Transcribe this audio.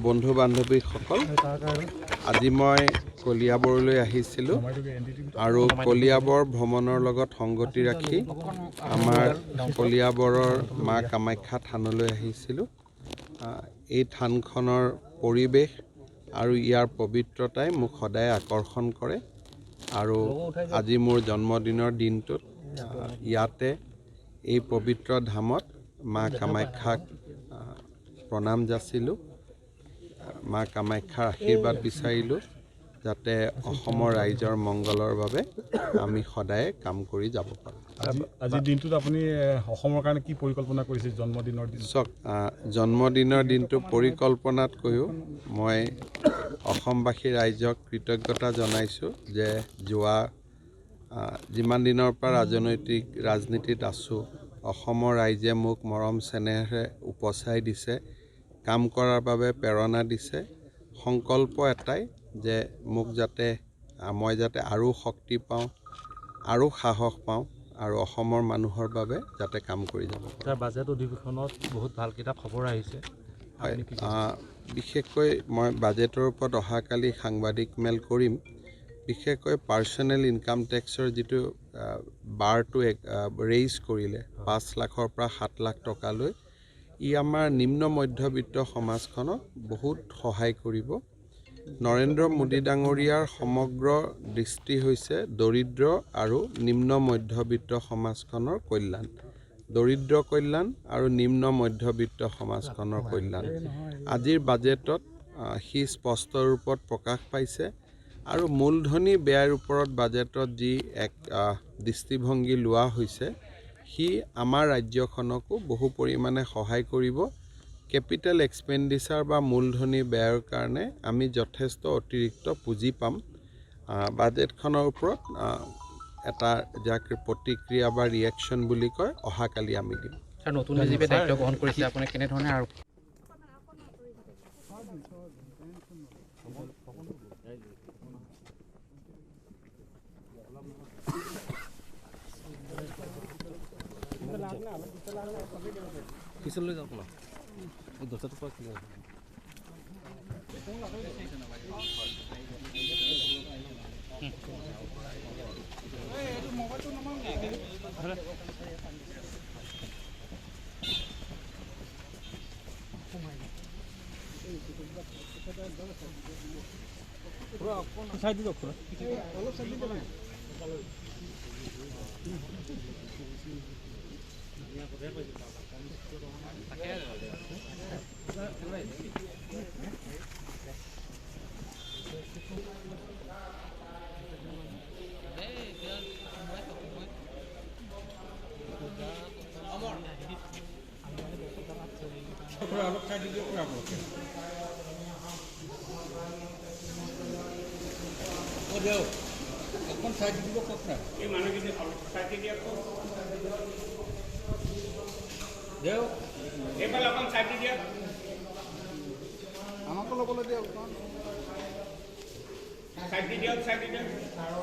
বন্ধু বান্ধৱীসকল, আজি মই কলিয়াবৰলৈ আহিছিলোঁ আৰু কলিয়াবৰ ভ্ৰমণৰ লগত সংগতি ৰাখি আমাৰ কলিয়াবৰৰ মা কামাখ্যা থানলৈ আহিছিলোঁ। এই থানখনৰ পৰিৱেশ আৰু ইয়াৰ পবিত্ৰতাই মোক সদায় আকৰ্ষণ কৰে আৰু আজি মোৰ জন্মদিনৰ দিনটোত ইয়াতে এই পবিত্ৰ ধামত মা কামাখ্যাক প্ৰণাম যাচিলোঁ। মা কামাখ্যাৰ আশীৰ্বাদ বিচাৰিলোঁ যাতে অসমৰ ৰাইজৰ মংগলৰ বাবে আমি সদায় কাম কৰি যাব পাৰোঁ। আজিৰ দিনটোত আপুনি অসমৰ কাৰণে কি পৰিকল্পনা কৰিছে জন্মদিনৰ দিন? চাওক, জন্মদিনৰ দিনটো পৰিকল্পনাতকৈও মই অসমবাসী ৰাইজক কৃতজ্ঞতা জনাইছোঁ যে যোৱা যিমান দিনৰ পৰা ৰাজনীতিত আছোঁ, অসমৰ ৰাইজে মোক মৰম চেনেহেৰে উপচাই দিছে, কাম কৰাৰ বাবে প্ৰেৰণা দিছে। সংকল্প এটাই যে মই যাতে আৰু শক্তি পাওঁ, আৰু সাহস পাওঁ আৰু অসমৰ মানুহৰ বাবে যাতে কাম কৰি যাব পাৰোঁ। বাজেট অধিৱেশনত বহুত ভালকেইটা খবৰ আহিছে। বিশেষকৈ মই বাজেটৰ ওপৰত অহাকালি সাংবাদিক মেল কৰিম। বিশেষকৈ পাৰ্চনেল ইনকাম টেক্সৰ যিটো বাৰটো ৰেইজ কৰিলে 5 লাখৰ পৰা 7 লাখ টকালৈ, ই আমাৰ নিম্ন মধ্যবিত্ত সমাজখনক বহুত সহায় কৰিব। নৰেন্দ্ৰ মোদী ডাঙৰীয়াৰ সমগ্ৰ দৃষ্টি হৈছে দৰিদ্ৰ আৰু নিম্ন মধ্যবিত্ত সমাজখনৰ কল্যাণ, দৰিদ্ৰ কল্যাণ আৰু নিম্ন মধ্যবিত্ত সমাজখনৰ কল্যাণ। আজিৰ বাজেটত সি স্পষ্ট ৰূপত প্ৰকাশ পাইছে আৰু মূলধনী ব্যয়ৰ ওপৰত বাজেটত যি এক দৃষ্টিভংগী লোৱা হৈছে, সি আমাৰ ৰাজ্যখনকো বহু পৰিমাণে সহায় কৰিব। কেপিটেল এক্সপেণ্ডিচাৰ বা মূলধনী ব্যয়ৰ কাৰণে আমি যথেষ্ট অতিৰিক্ত পুঁজি পাম। বাজেটখনৰ ওপৰত এটা যাক প্ৰতিক্ৰিয়া বা ৰিয়েকশ্যন বুলি কয়, অহাকালি আমি দিম। নতুন যিবোৰ দায়িত্ব গ্ৰহণ কৰিছে আপুনি কেনেধৰণে আৰু পিছলৈ যাওক না দহটাৰ পৰা কি চাই দিয়ক পুৰা অলপ চাই দিব লাগে। আমাকো ল'বলৈ দিয়ক। আৰু